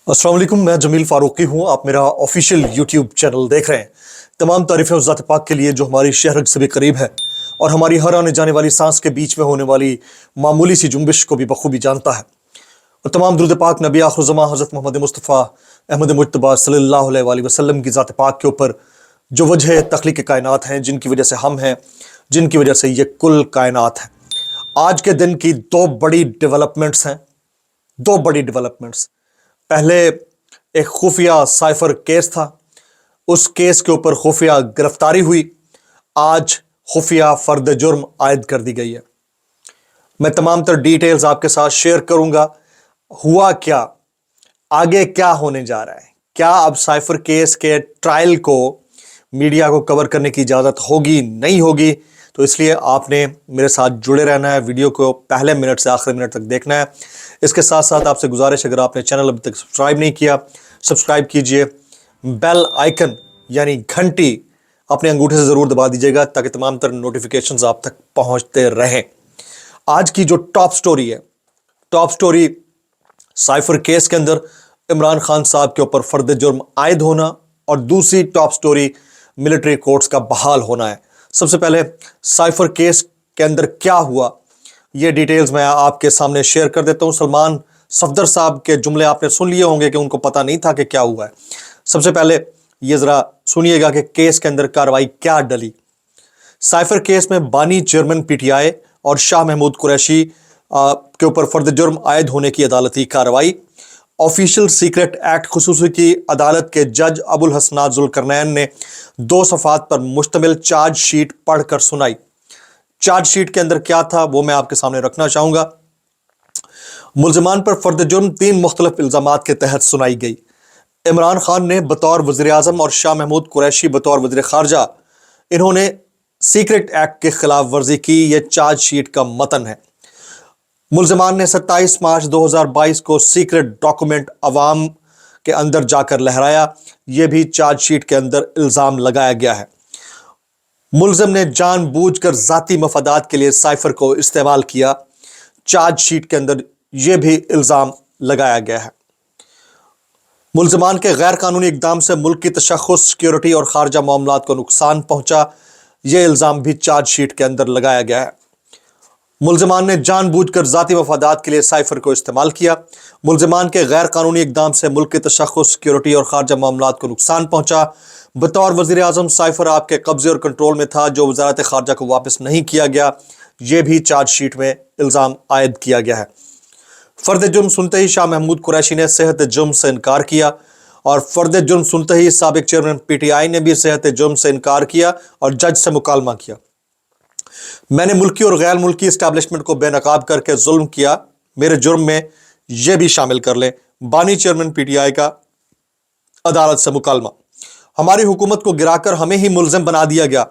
अस्सलाम वालेकुम, मैं जमील फारूकी हूँ। आप मेरा ऑफिशियल यूट्यूब चैनल देख रहे हैं। तमाम तारीफ़ें उस ज़ात पाक के लिए जो हमारी शहरग से भी करीब है और हमारी हर आने जाने वाली सांस के बीच में होने वाली मामूली सी जुम्बिश को भी बखूबी जानता है। और तमाम दुरूद पाक नबी आखिरुज़्ज़मा हज़रत मोहम्मद मुस्तफ़ा अहमद मुज्तबा सल्लल्लाहु अलैहि वसल्लम की ज़ात पाक के ऊपर जो वजह तख्लीक़ कायनात हैं, जिनकी वजह से हम हैं, जिनकी वजह से ये कुल कायनात है। आज के दिन की दो बड़ी डेवलपमेंट्स हैं, दो बड़ी डेवलपमेंट्स। पहले एक खुफिया साइफर केस था, उस केस के ऊपर खुफिया गिरफ्तारी हुई। आज खुफिया फर्द जुर्म आयद कर दी गई है। मैं तमाम तर डिटेल्स आपके साथ शेयर करूंगा। हुआ क्या, आगे क्या होने जा रहा है, क्या अब साइफर केस के ट्रायल को मीडिया को कवर करने की इजाज़त होगी, नहीं होगी। तो इसलिए आपने मेरे साथ जुड़े रहना है, वीडियो को पहले मिनट से आखिरी मिनट तक देखना है। इसके साथ साथ आपसे गुजारिश, अगर आपने चैनल अभी तक सब्सक्राइब नहीं किया, सब्सक्राइब कीजिए। बेल आइकन यानी घंटी अपने अंगूठे से ज़रूर दबा दीजिएगा ताकि तमाम तरह नोटिफिकेशंस आप तक पहुंचते रहें। आज की जो टॉप स्टोरी है, टॉप स्टोरी साइफर केस के अंदर इमरान खान साहब के ऊपर फर्द जुर्म आयद होना, और दूसरी टॉप स्टोरी मिलिट्री कोर्ट्स का बहाल होना है। सबसे पहले साइफर केस के अंदर क्या हुआ, ये डिटेल्स मैं आपके सामने शेयर कर देता हूं। सलमान सफदर साहब के जुमले आपने सुन लिए होंगे कि उनको पता नहीं था कि क्या हुआ है। सबसे पहले ये जरा सुनिएगा कि केस के अंदर कार्रवाई क्या डली। साइफर केस में बानी चेयरमैन पीटीआई और शाह महमूद कुरैशी के ऊपर फर्द जुर्म आयद होने की अदालती कार्रवाई। ऑफिशियल सीक्रेट एक्ट खुसूसी की अदालत के जज अबुल हसनात जुल्करनैन ने 2 सफ़ात पर मुश्तमिल चार्ज शीट पढ़कर सुनाई। चार्ज शीट के अंदर क्या था वो मैं आपके सामने रखना चाहूंगा। मुल्ज़िमान पर फर्द जुर्म 3 मुख्तलिफ इल्ज़ामात के तहत सुनाई गई। इमरान खान ने बतौर वज़ीर आज़म और शाह महमूद कुरैशी बतौर वज़ीर ख़ारजा, इन्होंने सीक्रेट एक्ट की खिलाफ वर्जी की। यह चार्ज शीट का मतन है। मुल्ज़िमान ने 27 मार्च 2022 को सीक्रेट डॉक्यूमेंट अवाम के अंदर जाकर लहराया। यह भी चार्ज शीट के अंदर इल्ज़ाम लगाया गया है। मुल्ज़िम ने जानबूझकर ज़ाती मफादात के लिए साइफर को इस्तेमाल किया। चार्ज शीट के अंदर यह भी इल्ज़ाम लगाया गया है। मुल्ज़िमान के गैर कानूनी इक़दाम से मुल्क की तशख़्ख़ुस, सिक्योरिटी और खारजा मामलात को नुकसान पहुंचा। यह इल्ज़ाम भी चार्ज शीट के अंदर लगाया गया है। मुल्ज़िमान ने जानबूझकर ज़ाती मफादात के लिए साइफर को इस्तेमाल किया। मुल्ज़िमान के गैर कानूनी इक़दाम से मुल्क की तशख़्ख़ुस, सिक्योरिटी और खारजा मामलात को नुकसान पहुंचा। बतौर वज़ीर आज़म साइफर आपके कब्ज़े और कंट्रोल में था, जो वज़ारत ख़ारजा को वापस नहीं किया गया। यह भी चार्ज शीट में इल्ज़ाम आयद किया गया है। फर्द जुर्म सुनते ही शाह महमूद कुरैशी ने सेहत जुर्म से इनकार किया, और फर्द जुर्म सुनते ही साबिक चेयरमैन पीटीआई ने भी सेहत जुर्म से इनकार किया और जज से मुकालमा किया। मैंने मुल्की और गैर मुल्की इस्टेब्लिशमेंट को बेनकाब करके जुल्म किया, मेरे जुर्म में यह भी शामिल कर लें। बानी चेयरमैन पीटीआई का अदालत से मुकालमा। हमारी हुकूमत को गिराकर हमें ही मुल्ज़िम बना दिया गया,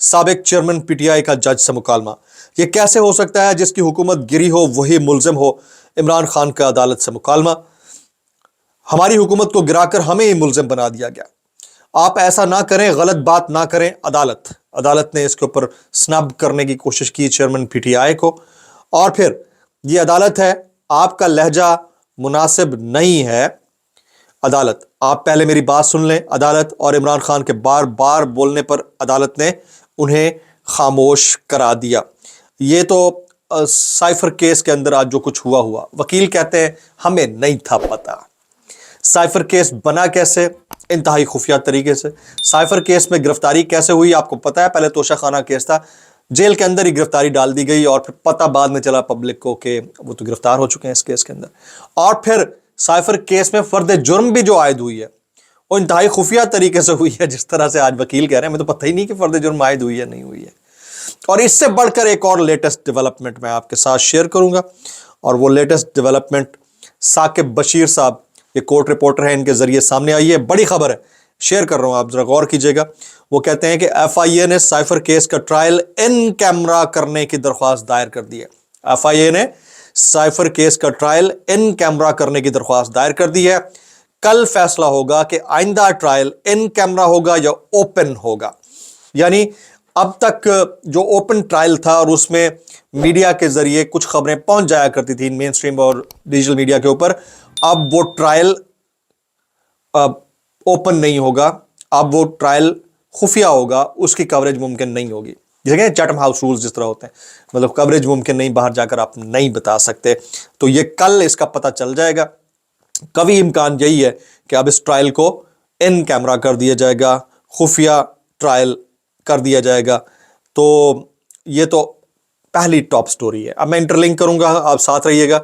साबिक चेयरमैन पीटीआई का जज से मुकालमा। यह कैसे हो सकता है, जिसकी हुकूमत गिरी हो वही मुल्ज़िम हो। इमरान खान का अदालत से मुकालमा। हमारी हुकूमत को गिराकर हमें ही मुल्ज़िम बना दिया गया, आप ऐसा ना करें, गलत बात ना करें। अदालत ने इसके ऊपर स्नब करने की कोशिश की चेयरमैन पीटीआई को। और फिर ये अदालत है, आपका लहजा मुनासिब नहीं है। अदालत, आप पहले मेरी बात सुन लें। अदालत और इमरान खान के बार बार बोलने पर अदालत ने उन्हें खामोश करा दिया। ये तो साइफर केस के अंदर आज जो कुछ हुआ, वकील कहते हैं हमें नहीं था पता। साइफर केस बना कैसे, इंतहाई खुफिया तरीके से। साइफर केस में गिरफ्तारी कैसे हुई आपको पता है। पहले तोशाखाना केस था, जेल के अंदर ही गिरफ्तारी डाल दी गई, और फिर पता बाद में चला पब्लिक को कि वो तो गिरफ्तार हो चुके हैं इस केस के अंदर। और फिर साइफर केस में फर्द जुर्म भी जो आयद हुई है वो इंतहाई खुफिया तरीके से हुई है। जिस तरह से आज वकील कह रहे हैं, हमें तो पता ही नहीं कि फर्द जुर्म आयद हुई है नहीं हुई है। और इससे बढ़कर एक और लेटेस्ट डेवलपमेंट मैं आपके साथ शेयर करूंगा, और वो लेटेस्ट डेवलपमेंट साकिब बशीर साहब, ये कोर्ट रिपोर्टर है, इनके जरिए सामने आई है। बड़ी खबर है, शेयर कर रहा हूं, आप जरा गौर कीजिएगा। वो कहते हैं कि एफआईए ने साइफर केस का ट्रायल इन कैमरा करने की दरख्वास्त दायर कर दी है। एफआईए ने साइफर केस का ट्रायल इन कैमरा करने की दरख्वास्त दायर कर दी है। कल फैसला होगा कि आइंदा ट्रायल इन कैमरा होगा या ओपन होगा। यानी अब तक जो ओपन ट्रायल था और उसमें मीडिया के जरिए कुछ खबरें पहुंच जाया करती थी मेन स्ट्रीम और डिजिटल मीडिया के ऊपर, अब वो ट्रायल ओपन नहीं होगा, अब वो ट्रायल खुफिया होगा, उसकी कवरेज मुमकिन नहीं होगी। जैसे चैटम हाउस रूल्स जिस तरह होते हैं, मतलब कवरेज मुमकिन नहीं, बाहर जाकर आप नहीं बता सकते। तो ये कल इसका पता चल जाएगा। कभी इम्कान यही है कि अब इस ट्रायल को इन कैमरा कर दिया जाएगा, खुफिया ट्रायल कर दिया जाएगा। तो ये तो पहली टॉप स्टोरी है। अब मैं इंटरलिंक करूंगा, आप साथ रहिएगा।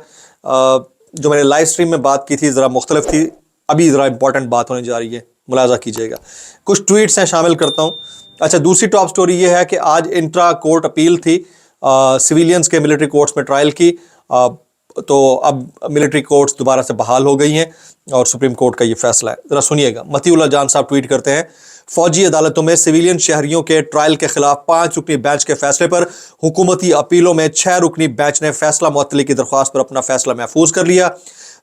जो मैंने लाइव स्ट्रीम में बात की थी ज़रा मुख्तलिफ थी, अभी ज़रा इंपॉर्टेंट बात होने जा रही है, मुलाजा कीजिएगा। कुछ ट्वीट्स हैं, शामिल करता हूं। अच्छा, दूसरी टॉप स्टोरी ये है कि आज इंट्रा कोर्ट अपील थी सिविलियंस के मिलिट्री कोर्ट्स में ट्रायल की। तो अब मिलिट्री कोर्ट्स दोबारा से बहाल हो गई हैं और सुप्रीम कोर्ट का ये फैसला है। ज़रा सुनिएगा। मतीउल्लाह जान साहब ट्वीट करते हैं, फौजी अदालतों में सिविलियन शहरियों के ट्रायल के खिलाफ 5 रुकनी बेंच के फैसले पर हुकूमती अपीलों में 6 रुकनी बेंच ने फैसला मुअत्तली की दरख्वास्त पर अपना फैसला महफूज कर लिया।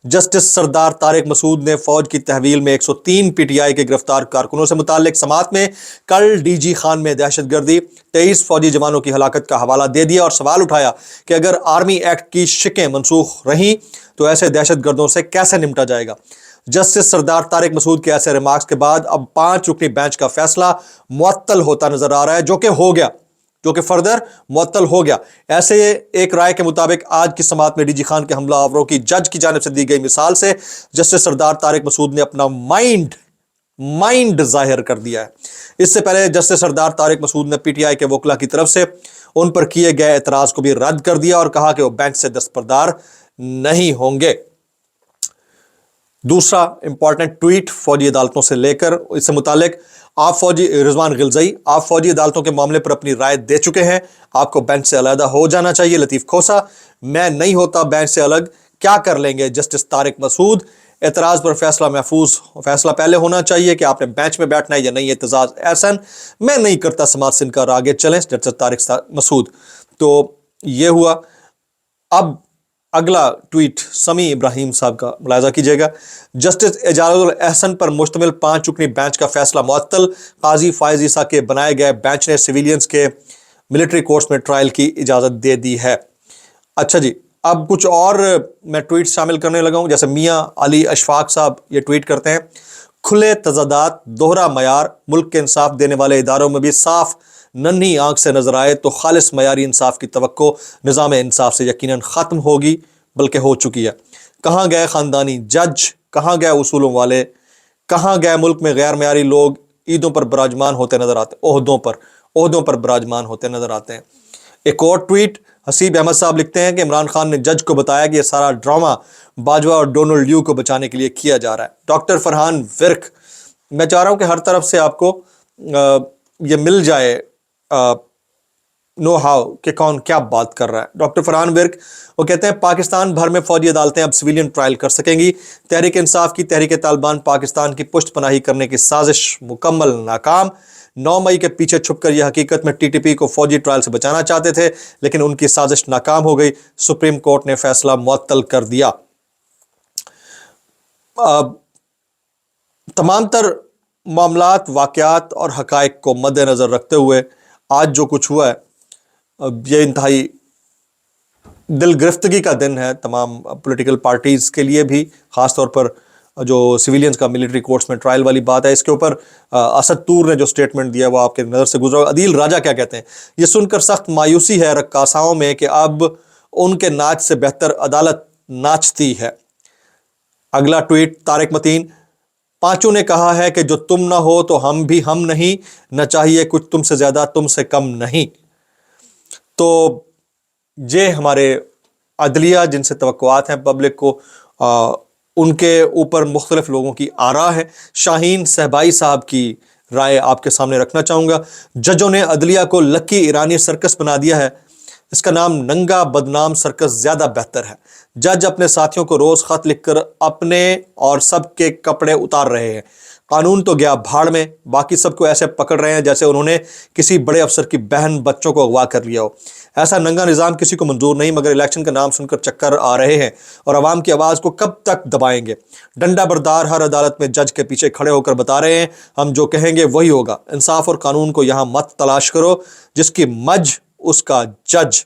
जस्टिस सरदार तारिक मसूद ने फौज की तहवील में 103 पीटीआई के गिरफ्तार कारकुनों से मुताल्लिक समात में कल डीजी खान में दहशतगर्दी 23 फौजी जवानों की हलाकत का हवाला दे दिया और सवाल उठाया कि अगर आर्मी एक्ट की शिकें मनसूख रहीं तो ऐसे दहशतगर्दों से कैसे निपटा जाएगा। जस्टिस सरदार तारिक मसूद के ऐसे रिमार्क्स के बाद अब 5 रुकनी बेंच का फैसला मुअत्तल होता नजर आ रहा है, जो कि हो गया, जो कि फर्दर मुअत्तल हो गया। ऐसे एक राय के मुताबिक आज की समात में डीजी खान के हमलावरों की जज की जानिब से दी गई मिसाल से जस्टिस सरदार तारिक मसूद ने अपना माइंड जाहिर कर दिया है। इससे पहले जस्टिस सरदार तारिक मसूद ने पीटीआई के वकला की तरफ से उन पर किए गए एतराज को भी रद्द कर दिया और कहा कि वो बेंच से दस्तबरदार नहीं होंगे। दूसरा इंपॉर्टेंट ट्वीट फौजी अदालतों से लेकर इससे मुतालिक, आप फौजी रिजवान गिलजई, आप फौजी अदालतों के मामले पर अपनी राय दे चुके हैं, आपको बेंच से अलहदा हो जाना चाहिए। लतीफ खोसा, मैं नहीं होता बेंच से अलग, क्या कर लेंगे जस्टिस तारिक मसूद। एतराज पर फैसला महफूज, फैसला पहले होना चाहिए कि आपने बेंच में बैठना है या नहीं। एतजाज एहसन, मैं नहीं करता समाज से इनकार, आगे चलें जस्टिस तारिक मसूद। तो ये हुआ। अब अगला ट्वीट समी इब्राहिम साहब का मुलाजा कीजिएगा। जस्टिस एजाजुल एहसन पर मुश्तमिल 5 रुकनी बेंच का फैसला मुअत्तल, काजी फायज ईसा के बनाए गए बेंच ने सिविलियंस के मिलिट्री कोर्ट्स में ट्रायल की इजाज़त दे दी है। अच्छा जी, अब कुछ और मैं ट्वीट शामिल करने लगा हूं। जैसे मियां अली अशफाक साहब ये ट्वीट करते हैं, खुले तजादात, दोहरा मयार मुल्क के इंसाफ देने वाले इदारों में भी साफ नन्ही आंख से नजर आए तो खालिस मयारी इंसाफ की तवक्को निज़ाम इंसाफ से यकीनन ख़त्म होगी, बल्कि हो चुकी है। कहाँ गए ख़ानदानी जज, कहाँ गए उसूलों वाले, कहाँ गए मुल्क में गैर मयारी लोग ईदों पर बराजमान होते नजर आते, ओहदों पर बराजमान होते नजर आते हैं। एक और ट्वीट हसीब अहमद साहब लिखते हैं कि इमरान खान ने जज को बताया कि यह सारा ड्रामा बाजवा और डोनाल्ड ल्यू को बचाने के लिए किया जा रहा है। डॉक्टर फरहान विर्क, मैं चाह रहा हूं कि हर तरफ से आपको ये मिल जाए नो हाउ कि कौन क्या बात कर रहा है। डॉक्टर फरहान विर्क वो कहते हैं, पाकिस्तान भर में फौजी अदालतें अब सिविलियन ट्रायल कर सकेंगी। तहरीक इंसाफ की तहरीक तालिबान पाकिस्तान की पुष्ट पनाही करने की साजिश मुकम्मल नाकाम। 9 मई के पीछे छुपकर यह हकीकत में टीटीपी को फौजी ट्रायल से बचाना चाहते थे, लेकिन उनकी साजिश नाकाम हो गई। सुप्रीम कोर्ट ने फैसला मुअत्तल कर दिया। तमाम तर मामलात, वाक़यात और हक़ाइक़ को मद्देनज़र रखते हुए आज जो कुछ हुआ है, ये इंतहाई दिल गिरफ्तगी का दिन है तमाम पॉलिटिकल पार्टीज़ के लिए भी, ख़ास तौर पर जो सिविलियंस का मिलिट्री कोर्ट्स में ट्रायल वाली बात है। इसके ऊपर असद तूर ने जो स्टेटमेंट दिया वो आपके नज़र से गुजरा। अदील राजा क्या कहते हैं, ये सुनकर सख्त मायूसी है रक्कासाओं में कि अब उनके नाच से बेहतर अदालत नाचती है। अगला ट्वीट तारिक मतीन, पांचों ने कहा है कि जो तुम ना हो तो हम भी हम नहीं, न चाहिए कुछ तुमसे ज्यादा तुमसे कम नहीं। तो ये हमारे अदलिया जिनसे तवक्कुआत हैं पब्लिक को, उनके ऊपर मुख्तलिफ लोगों की आरा है। शाहीन सहबाई साहब की राय आपके सामने रखना चाहूँगा। जजों ने अदलिया को लक्की ईरानी सर्कस बना दिया है, इसका नाम नंगा बदनाम सर्कस ज़्यादा बेहतर है। जज अपने साथियों को रोज़ ख़त लिखकर अपने और सबके कपड़े उतार रहे हैं। कानून तो गया भाड़ में, बाकी सबको ऐसे पकड़ रहे हैं जैसे उन्होंने किसी बड़े अफसर की बहन बच्चों को अगवा कर लिया हो। ऐसा नंगा निज़ाम किसी को मंजूर नहीं, मगर इलेक्शन का नाम सुनकर चक्कर आ रहे हैं और आवाम की आवाज़ को कब तक दबाएंगे। डंडा बरदार हर अदालत में जज के पीछे खड़े होकर बता रहे हैं हम जो कहेंगे वही होगा। इंसाफ और कानून को यहाँ मत तलाश करो, जिसकी मज उसका जज।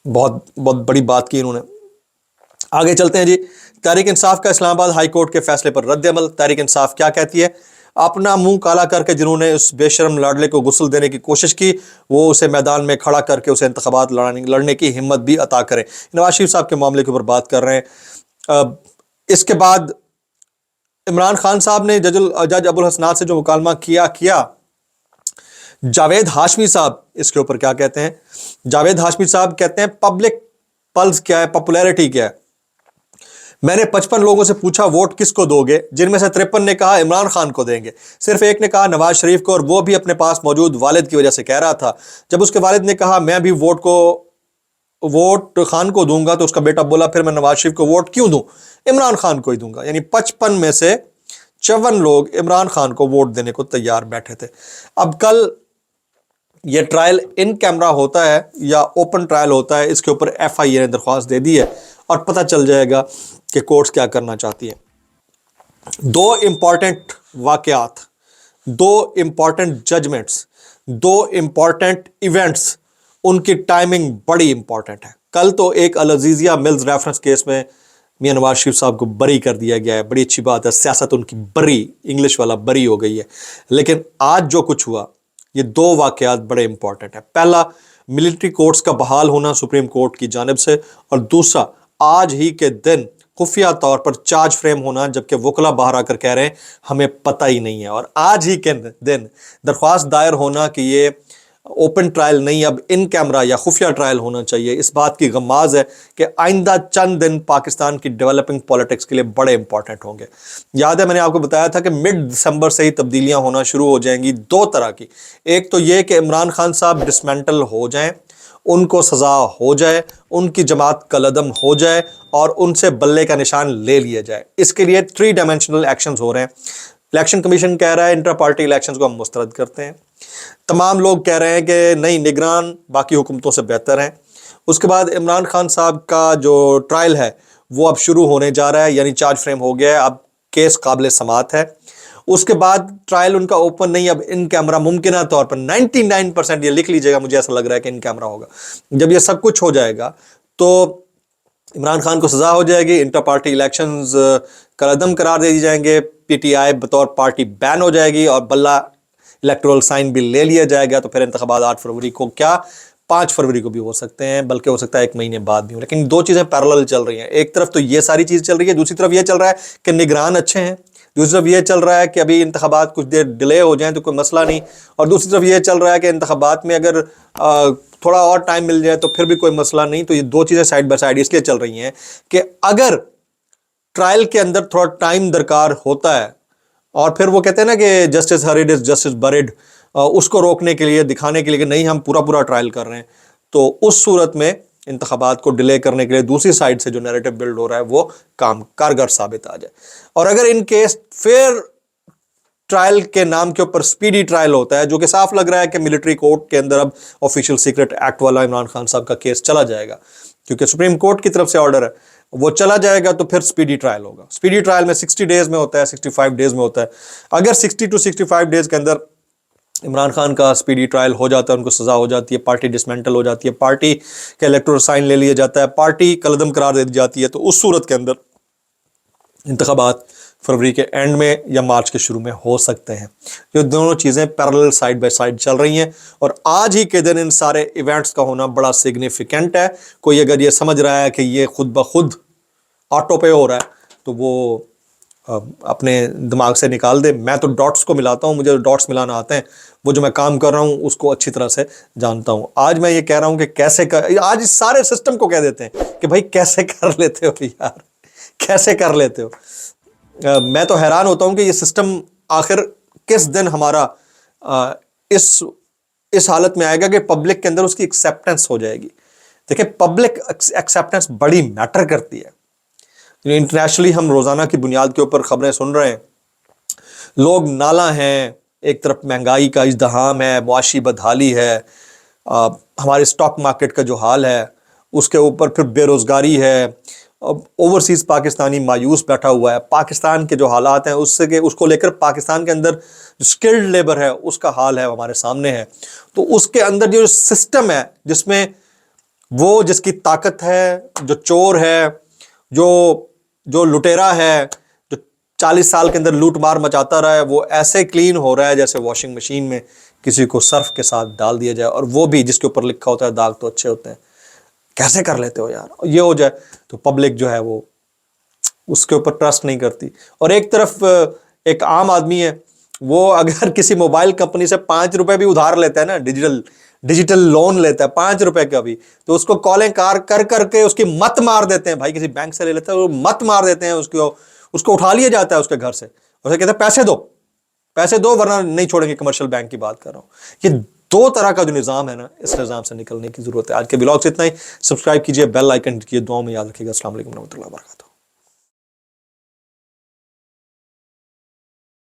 बहुत बड़ी बात की इन्होंने। आगे चलते हैं जी। تحریک انصاف کا اسلام آباد ہائی کورٹ کے فیصلے پر رد عمل. تحریک انصاف کیا کہتی ہے؟ اپنا منہ کالا کر کے جنہوں نے اس بے شرم لاڈلے کو غسل دینے کی کوشش کی وہ اسے میدان میں کھڑا کر کے اسے انتخابات لڑنے کی ہمت بھی عطا کریں. نواز شریف صاحب کے معاملے کے اوپر بات کر رہے ہیں. اس کے بعد عمران خان صاحب نے جج ابو الحسنات سے جو مکالمہ کیا جاوید ہاشمی صاحب اس کے اوپر کیا کہتے ہیں؟ جاوید ہاشمی صاحب کہتے ہیں پبلک پلس کیا ہے، پاپولیرٹی کیا ہے. میں نے 55 لوگوں سے پوچھا ووٹ کس کو دو گے، جن میں سے 53 نے کہا عمران خان کو دیں گے. صرف ایک نے کہا نواز شریف کو، اور وہ بھی اپنے پاس موجود والد کی وجہ سے کہہ رہا تھا. جب اس کے والد نے کہا میں بھی ووٹ خان کو دوں گا تو اس کا بیٹا بولا پھر میں نواز شریف کو ووٹ کیوں دوں، عمران خان کو ہی دوں گا. یعنی 55 میں سے 54 لوگ عمران خان کو ووٹ دینے کو تیار بیٹھے تھے. اب کل یہ ٹرائل ان کیمرہ ہوتا ہے یا اوپن ٹرائل ہوتا ہے، اس کے اوپر ایف آئی اے نے درخواست دے دی ہے اور پتہ چل جائے گا کہ کورٹس کیا کرنا چاہتی ہے. 2 امپورٹنٹ واقعات، 2 امپورٹنٹ ججمنٹس، 2 امپورٹنٹ ایونٹس، ان کی ٹائمنگ بڑی امپورٹنٹ ہے. کل تو ایک العزیزیہ ملز ریفرنس کیس میں میاں نواز شریف صاحب کو بری کر دیا گیا ہے، بڑی اچھی بات ہے، سیاست ان کی بری، انگلش والا بری ہو گئی ہے. لیکن آج جو کچھ ہوا یہ 2 واقعات بڑے امپورٹنٹ ہیں. پہلا ملٹری کورٹس کا بحال ہونا سپریم کورٹ کی جانب سے، اور دوسرا آج ہی کے دن خفیہ طور پر چارج فریم ہونا جبکہ وکلا باہر آ کر کہہ رہے ہیں ہمیں پتہ ہی نہیں ہے. اور آج ہی کے دن درخواست دائر ہونا کہ یہ اوپن ٹرائل نہیں اب ان کیمرہ یا خفیہ ٹرائل ہونا چاہیے، اس بات کی غماز ہے کہ آئندہ چند دن پاکستان کی ڈیولپنگ پولیٹکس کے لیے بڑے امپورٹنٹ ہوں گے. یاد ہے میں نے آپ کو بتایا تھا کہ مڈ دسمبر سے ہی تبدیلیاں ہونا شروع ہو جائیں گی 2 طرح کی. ایک تو یہ کہ عمران خان صاحب ڈسمنٹل ہو جائیں، ان کو سزا ہو جائے، ان کی جماعت کالعدم ہو جائے اور ان سے بلے کا نشان لے لیا جائے. اس کے لیے 3 ڈائمینشنل ایکشنز ہو رہے ہیں. الیکشن کمیشن کہہ رہا ہے انٹر پارٹی الیکشنز کو ہم مسترد کرتے ہیں. تمام لوگ کہہ رہے ہیں کہ نہیں، نگران باقی حکومتوں سے بہتر ہیں. اس کے بعد عمران خان صاحب کا جو ٹرائل ہے وہ اب شروع ہونے جا رہا ہے، یعنی چارج فریم ہو گیا ہے، اب کیس قابل سماعت ہے. اس کے بعد ٹرائل ان کا اوپن نہیں، اب ان کیمرہ ممکنہ طور پر 99% یہ لکھ لیجئے گا، مجھے ایسا لگ رہا ہے کہ ان کیمرہ ہوگا. جب یہ سب کچھ ہو جائے گا تو عمران خان کو سزا ہو جائے گی، انٹر پارٹی الیکشنز کالعدم قرار دے دی جائیں گے، پی ٹی آئی بطور پارٹی بین ہو جائے گی اور بلہ الیکٹرول سائن بھی لے لیا جائے گا. تو پھر انتخابات 8 فروری کو کیا 5 فروری کو بھی ہو سکتے ہیں، بلکہ ہو سکتا ہے 1 مہینے بعد بھی ہو. لیکن 2 چیزیں پیرالل چل رہی ہیں. ایک طرف تو یہ ساری چیز چل رہی ہے، دوسری طرف یہ چل رہا ہے کہ نگران اچھے ہیں، دوسری طرف یہ چل رہا ہے کہ ابھی انتخابات کچھ دیر ڈیلے ہو جائیں تو کوئی مسئلہ نہیں، اور دوسری طرف یہ چل رہا ہے کہ انتخابات میں اگر تھوڑا اور ٹائم مل جائے تو پھر بھی کوئی مسئلہ نہیں. تو یہ 2 چیزیں سائیڈ بائی سائیڈ اس لیے چل رہی ہیں کہ اگر ٹرائل کے اندر تھوڑا ٹائم درکار ہوتا ہے، اور پھر وہ کہتے ہیں نا کہ جسٹس ہریڈ از جسٹس بریڈ، اس کو روکنے کے لیے، دکھانے کے لیے کہ نہیں ہم پورا ٹرائل کر رہے ہیں، تو اس صورت میں انتخابات کو ڈیلے کرنے کے لیے دوسری سائڈ سے جو نیریٹو بلڈ ہو رہا ہے وہ کام کارگر ثابت آ جائے. اور اگر ان کیس پھر ٹرائل کے نام کے اوپر سپیڈی ٹرائل ہوتا ہے، جو کہ صاف لگ رہا ہے کہ ملٹری کورٹ کے اندر اب آفیشیل سیکرٹ ایکٹ والا عمران خان صاحب کا کیس چلا جائے گا کیونکہ سپریم کورٹ کی طرف سے آرڈر ہے، وہ چلا جائے گا تو پھر سپیڈی ٹرائل ہوگا. سپیڈی ٹرائل میں 60 ڈیز میں ہوتا ہے، 65 ڈیز میں ہوتا ہے. اگر 60 to 65 ڈیز کے اندر عمران خان کا سپیڈی ٹرائل ہو جاتا ہے، ان کو سزا ہو جاتی ہے، پارٹی ڈسمنٹل ہو جاتی ہے، پارٹی کا الیکٹورل سائن لے لیا جاتا ہے، پارٹی کالعدم قرار دے دی جاتی ہے، تو اس صورت کے اندر انتخابات فروری کے اینڈ میں یا مارچ کے شروع میں ہو سکتے ہیں. یہ دونوں چیزیں پیرالل سائیڈ بائی سائیڈ چل رہی ہیں، اور آج ہی کے دن ان سارے ایونٹس کا ہونا بڑا سگنیفیکنٹ ہے. کوئی اگر یہ سمجھ رہا ہے کہ یہ خود بخود آٹو پے ہو رہا ہے تو وہ اپنے دماغ سے نکال دے. میں تو ڈاٹس کو ملاتا ہوں، مجھے ڈاٹس ملانا آتے ہیں، وہ جو میں کام کر رہا ہوں اس کو اچھی طرح سے جانتا ہوں. آج میں یہ کہہ رہا ہوں کہ کیسے آج اس سارے سسٹم کو کہہ دیتے ہیں کہ بھائی کیسے کر لیتے ہو یار، کیسے کر لیتے ہو. میں تو حیران ہوتا ہوں کہ یہ سسٹم آخر کس دن ہمارا اس حالت میں آئے گا کہ پبلک کے اندر اس کی ایکسیپٹنس ہو جائے گی. دیکھیں ایکسیپٹنس بڑی میٹر کرتی ہے. انٹرنیشنلی ہم روزانہ کی بنیاد کے اوپر خبریں سن رہے ہیں، لوگ نالاں ہیں، ایک طرف مہنگائی کا ازدحام ہے، معاشی بدحالی ہے، ہمارے اسٹاک مارکیٹ کا جو حال ہے اس کے اوپر پھر بے روزگاری ہے، اوورسیز پاکستانی مایوس بیٹھا ہوا ہے. پاکستان کے جو حالات ہیں اس کو لے کر پاکستان کے اندر جو اسکلڈ لیبر ہے اس کا حال ہے ہمارے سامنے ہے. تو اس کے اندر جو سسٹم ہے جس میں وہ جس کی طاقت ہے، جو چور ہے، جو جو لٹیرا ہے جو 40 سال کے اندر لوٹ مار مچاتا رہا ہے وہ ایسے کلین ہو رہا ہے جیسے واشنگ مشین میں کسی کو سرف کے ساتھ ڈال دیا جائے, اور وہ بھی جس کے اوپر لکھا ہوتا ہے داغ تو اچھے ہوتے ہیں. کیسے کر لیتے ہو یار؟ یہ ہو جائے تو پبلک جو ہے وہ اس کے اوپر ٹرسٹ نہیں کرتی. اور ایک طرف ایک عام آدمی ہے, وہ اگر کسی موبائل کمپنی سے 5 روپے بھی ادھار لیتا ہے نا, ڈیجیٹل لون لیتا ہے 5 روپے کا بھی, تو اس کو کالیں کر کے اس کی مت مار دیتے ہیں. بھائی کسی بینک سے لے لیتا ہے وہ مت مار دیتے ہیں, اس کو اٹھا لیا جاتا ہے اس کے گھر سے, اسے کہتے ہیں پیسے دو ورنہ نہیں چھوڑیں گے. کمرشل بینک کی بات کر رہا ہوں. یہ 2 طرح کا جو نظام ہے نا, اس نظام سے نکلنے کی ضرورت ہے. آج کے ولاگ سے اتنا ہی. سبسکرائب کیجئے, بیل آئیکن کیجئے, دعاؤں میں یاد رکھیے گا. السلام علیکم ورحمۃ اللہ وبرکاتہ.